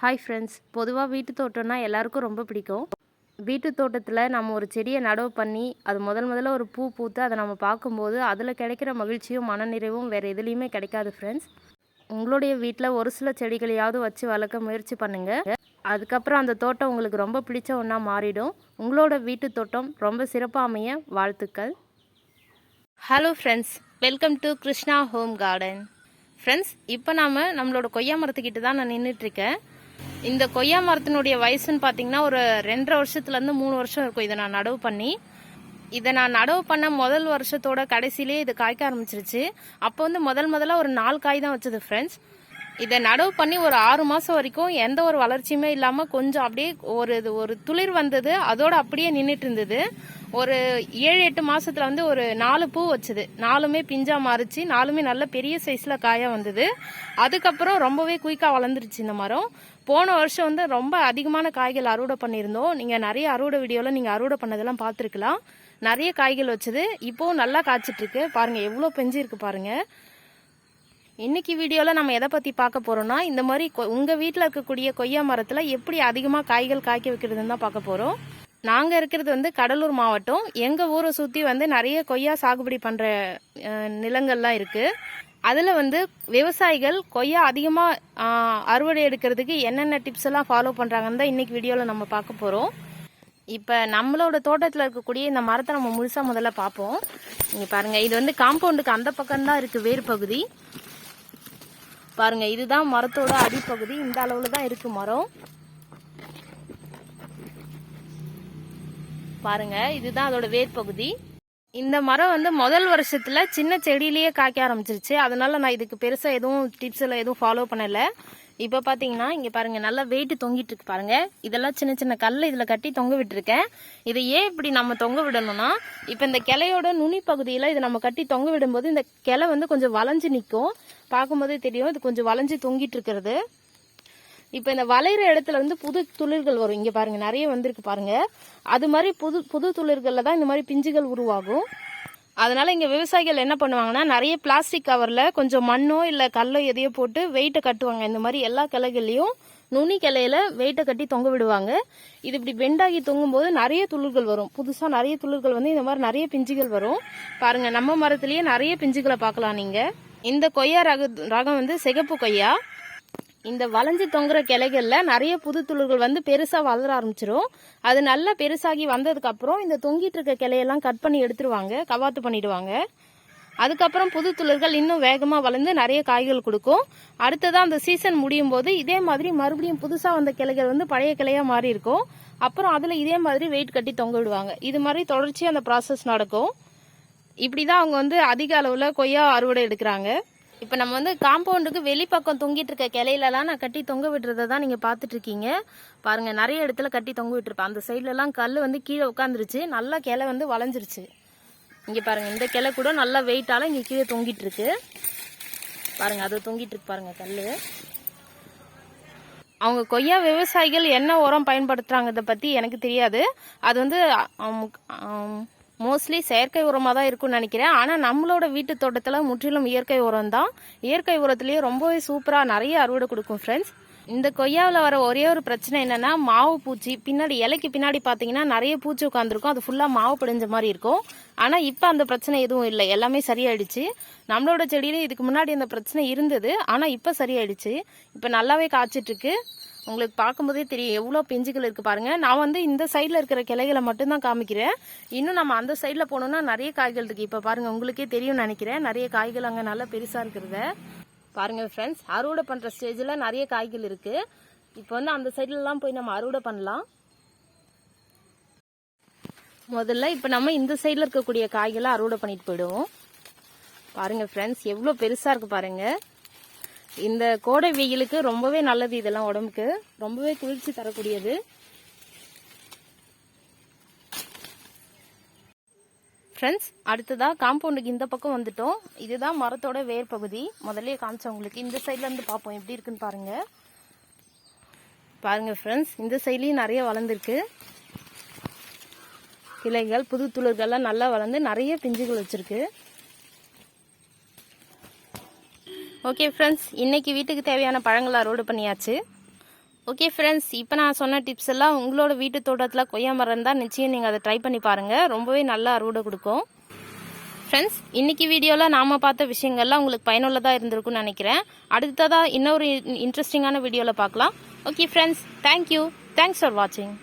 Hi friends, பொதுவாக வீட்டு தோட்டம்னா எல்லாருக்கும் ரொம்ப பிடிக்கும். வீட்டு தோட்டத்தில் நம்ம ஒரு செடியை நடவு பண்ணி அது முதல்ல ஒரு பூ பூத்து அதை நம்ம பார்க்கும்போது அதில் கிடைக்கிற மகிழ்ச்சியும் மனநிறைவும் வேறு எதுலேயுமே கிடைக்காது ஃப்ரெண்ட்ஸ். உங்களுடைய வீட்டில் ஒரு சில செடிகளையாவது வச்சு வளர்க்க முயற்சி பண்ணுங்கள். அதுக்கப்புறம் அந்த தோட்டம் உங்களுக்கு ரொம்ப பிடிச்ச ஒன்றா மாறிடும். உங்களோட வீட்டு தோட்டம் ரொம்ப சிறப்பாக அமைய வாழ்த்துக்கள். Hello friends, welcome to Krishna home garden. Friends, இப்போ நம்மளோட கொய்யா மரத்துக்கிட்ட தான் நான் நின்றுட்டுருக்கேன். இந்த கொய்யா மரத்தினுடைய வயசுன்னு பார்த்தீங்கன்னா ஒரு 2.5 வருஷத்துலேருந்து 3 வருஷம் இருக்கும். இதை நான் நடவு பண்ண முதல் வருஷத்தோட கடைசியிலே இது காய்க்க ஆரம்பிச்சிருச்சு. அப்போ வந்து முதல்ல ஒரு 4 காய் தான் வச்சது ஃப்ரெண்ட்ஸ். இதை நடவு பண்ணி ஒரு 6 மாதம் வரைக்கும் எந்த ஒரு வளர்ச்சியுமே இல்லாமல் கொஞ்சம் அப்படியே ஒரு துளிர் வந்தது, அதோட அப்படியே நின்றுட்டு இருந்தது. ஒரு 7-8 மாசத்துல வந்து ஒரு 4 பூ வச்சது. 4மே பிஞ்சா மாறிச்சு. 4மே நல்ல பெரிய சைஸ்ல காயா வந்தது. அதுக்கப்புறம் ரொம்பவே குயிக்கா வளர்ந்துருச்சு இந்த மரம். போன வருஷம் வந்து ரொம்ப அதிகமான காய்கள் அறுவடை பண்ணியிருந்தோம். நீங்க நிறைய அறுவடை வீடியோல நீங்க அறுவடை பண்ணதெல்லாம் பார்த்துருக்கலாம். நிறைய காய்கள் வச்சது. இப்போவும் நல்லா காய்ச்சிட்டு இருக்கு. பாருங்க எவ்வளோ பெஞ்சு இருக்கு பாருங்க. இன்னைக்கு வீடியோல நம்ம எதை பத்தி பார்க்க போறோம்னா, இந்த மாதிரி உங்க வீட்டில் இருக்கக்கூடிய கொய்யா மரத்துல எப்படி அதிகமா காய்கள் காய்க்க வைக்கிறதுன்னு தான் பார்க்க போறோம். நாங்க இருக்கிறது வந்து கடலூர் மாவட்டம். எங்க ஊரை சுத்தி வந்து நிறைய கொய்யா சாகுபடி பண்ற நிலங்கள்லாம் இருக்கு. அதுல வந்து விவசாயிகள் கொய்யா அதிகமா அறுவடை எடுக்கிறதுக்கு என்னென்ன டிப்ஸ் எல்லாம் ஃபாலோ பண்றாங்கன்னு தான் இன்னைக்கு வீடியோல நம்ம பார்க்க போறோம். இப்ப நம்மளோட தோட்டத்துல இருக்கக்கூடிய இந்த மரத்தை நம்ம முழுசா முதல்ல பார்ப்போம். நீங்க பாருங்க, இது வந்து காம்பவுண்டுக்கு அந்த பக்கம் தான் இருக்கு வேர் பகுதி. பாருங்க, இதுதான் மரத்தோட அடிப்பகுதி. இந்த அளவுல தான் இருக்கு மரம். பாருங்க, இதுதான் அதோட வேர் பகுதி. இந்த மரம் வந்து முதல் வருஷத்துல சின்ன செடியிலேயே காய்க்க ஆரம்பிச்சிருச்சு. அதனால நான் இதுக்கு பெருசா எதுவும் டிப்ஸ் எல்லாம் எதுவும் ஃபாலோ பண்ணல. இப்ப பாத்தீங்கன்னா இங்க பாருங்க, நல்லா வெயிட் தொங்கிட்டு இருக்கு பாருங்க. இதெல்லாம் சின்ன சின்ன கல்ல இதுல கட்டி தொங்க விட்டுருக்கேன். இதை ஏன் இப்படி நம்ம தொங்க விடணும்னா, இப்ப இந்த கிளையோட நுனி பகுதியில இதை நம்ம கட்டி தொங்க விடும்போது இந்த கிளை வந்து கொஞ்சம் வளைஞ்சு நிற்கும். பார்க்கும்போதே தெரியும் இது கொஞ்சம் வளைஞ்சு தொங்கிட்டு இருக்கிறது. இப்ப இந்த வளைகிற இடத்துல வந்து புது துளிர்கள் வரும். இங்க பாருங்க, நிறைய வந்திருக்கு பாருங்க. அது மாதிரி புது துளிர்கள்ல தான் இந்த மாதிரி பிஞ்சுகள் உருவாகும். அதனால இங்க விவசாயிகள் என்ன பண்ணுவாங்கன்னா, நிறைய பிளாஸ்டிக் கவர்ல கொஞ்சம் மண்ணோ இல்ல கல்லோ எதையோ போட்டு வெயிட்டை கட்டுவாங்க. இந்த மாதிரி எல்லா கிளைகள்லயும் நுனி கிளையில வெயிட்டை கட்டி தொங்க விடுவாங்க. இது இப்படி பெண்டாகி தொங்கும் போது நிறைய துளிர்கள் வரும். புதுசா நிறைய துளிர்கள் வந்து இந்த மாதிரி நிறைய பிஞ்சுகள் வரும். பாருங்க, நம்ம மரத்திலேயே நிறைய பிஞ்சுகளை பார்க்கலாம் நீங்க. இந்த கொய்யா ரகம் வந்து சிகப்பு கொய்யா. இந்த வளைஞ்சு தொங்குற கிளைகள்ல நிறைய புது துளிர்கள் வந்து பெருசா வளர ஆரம்பிச்சிடும். அது நல்லா பெருசாகி வந்ததுக்கு அப்புறம் இந்த தொங்கிட்டு இருக்க கிளையெல்லாம் கட் பண்ணி எடுத்துருவாங்க, கவாத்து பண்ணிடுவாங்க. அதுக்கப்புறம் புது துளிர்கள் இன்னும் வேகமா வளர்ந்து நிறைய காய்கள் கொடுக்கும். அடுத்ததான் அந்த சீசன் முடியும் போது இதே மாதிரி மறுபடியும் புதுசா வந்த கிளைகள் வந்து பழைய கிளையா மாறி இருக்கும். அப்புறம் அதுல இதே மாதிரி வெயிட் கட்டி தொங்க விடுவாங்க. இது மாதிரி தொடர்ச்சியா அந்த ப்ராசஸ் நடக்கும். இப்படிதான் அவங்க வந்து அதிக அளவுல கொய்யா அறுவடை எடுக்கிறாங்க. இப்ப நம்ம வந்து காம்பவுண்டுக்கு வெளிப்பக்கம் தொங்கிட்டு இருக்க கிளையிலலாம் நான் கட்டி தொங்க விட்டுறதை தான் நீங்க பாத்துட்டு இருக்கீங்க. பாருங்க, நிறைய இடத்துல கட்டி தொங்க விட்டுருப்பேன். அந்த சைட்ல எல்லாம் கல் வந்து கீழே உட்காந்துருச்சு. நல்லா கிளை வந்து வளைஞ்சிருச்சு. இங்க பாருங்க, இந்த கிளை கூட நல்லா வெயிட்டால இங்க கீழே தொங்கிட்டு இருக்கு. பாருங்க, அது தொங்கிட்டு இருக்கு பாருங்க கல்லு. அவங்க கொய்யா விவசாயிகள் என்ன உரம் பயன்படுத்துறாங்கத பத்தி எனக்கு தெரியாது. அது வந்து மோஸ்ட்லி செயற்கை உரமாக தான் இருக்கும்னு நினைக்கிறேன். ஆனால் நம்மளோட வீட்டு தோட்டத்தில் முற்றிலும் இயற்கை உரம் தான். இயற்கை உரத்துலேயே ரொம்பவே சூப்பராக நிறைய அறுவடை கொடுக்கும் ஃப்ரெண்ட்ஸ். இந்த கொய்யாவில் வர ஒரே ஒரு பிரச்சனை என்னன்னா, மாவு பூச்சி. பின்னாடி இலைக்கு பின்னாடி பார்த்தீங்கன்னா நிறைய பூச்சி உட்காந்துருக்கும். அது ஃபுல்லாக மாவு பிடிஞ்ச மாதிரி இருக்கும். ஆனால் இப்போ அந்த பிரச்சனை எதுவும் இல்லை, எல்லாமே சரியாயிடுச்சு. நம்மளோட செடியில இதுக்கு முன்னாடி அந்த பிரச்சனை இருந்தது, ஆனால் இப்போ சரியாயிடுச்சு. இப்போ நல்லாவே காய்ச்சிட்டு இருக்கு. உங்களுக்கு பார்க்கும்போதே தெரியும் எவ்வளோ பிஞ்சுகள் இருக்கு பாருங்க. நான் வந்து இந்த சைடில் இருக்கிற கிளைகளை மட்டும்தான் காமிக்கிறேன். இன்னும் நம்ம அந்த சைடில் போனோம்னா நிறைய காய்கள் இருக்கு. இப்போ பாருங்க, உங்களுக்கே தெரியும் நினைக்கிறேன். நிறைய காய்கள் அங்கே நல்லா பெருசா இருக்கிறத பாருங்க ஃப்ரெண்ட்ஸ். அறுவடை பண்ற ஸ்டேஜில் நிறைய காய்கள் இருக்கு. இப்போ வந்து அந்த சைட்லலாம் போய் நம்ம அறுவடை பண்ணலாம். முதல்ல இப்போ நம்ம இந்த சைடில் இருக்கக்கூடிய காய்களை அறுவடை பண்ணிட்டு போயிடுவோம். பாருங்க ஃப்ரெண்ட்ஸ், எவ்வளோ பெருசா இருக்கு பாருங்க. இந்த கோடை வெயிலுக்கு ரொம்பவே நல்லது. இதெல்லாம் உடம்புக்கு ரொம்பவே குளிர்ச்சி தரக்கூடியது. ஃப்ரெண்ட்ஸ், அடுத்ததா காம்பவுண்டுக்கு இந்த பக்கம் வந்துட்டோம். இதுதான் மரத்தோட வேர் பகுதி. முதல்லயே காமிச்சேன் உங்களுக்கு. இந்த சைட்ல இருந்து பார்ப்போம் எப்படி இருக்குன்னு பாருங்க. பாருங்க ஃப்ரெண்ட்ஸ், இந்த சைட்லயும் நிறைய வளர்ந்துருக்கு. கிளைகள் புது துளிர்கள்லாம் நல்லா வளர்ந்து நிறைய பிஞ்சுகள் வச்சிருக்கு. ஓகே ஃப்ரெண்ட்ஸ், இன்னைக்கு வீட்டுக்கு தேவையான பழங்களை அறுவடை பண்ணியாச்சு. ஓகே ஃப்ரெண்ட்ஸ், இப்போ நான் சொன்ன டிப்ஸ் எல்லாம் உங்களோட வீட்டு தோட்டத்தில் கொய்யா மரம் இருந்தால் நிச்சயம் நீங்கள் அதை ட்ரை பண்ணி பாருங்கள். ரொம்பவே நல்ல அறுவடை கொடுக்கும். ஃப்ரெண்ட்ஸ், இன்னைக்கு வீடியோவில் நாம் பார்த்த விஷயங்கள்லாம் உங்களுக்கு பயனுள்ளதாக இருந்திருக்கும்னு நினைக்கிறேன். அடுத்ததாக இன்னொரு இன்ட்ரெஸ்டிங்கான வீடியோவில் பார்க்கலாம். Okay friends, thank you. Thanks for வாட்சிங்.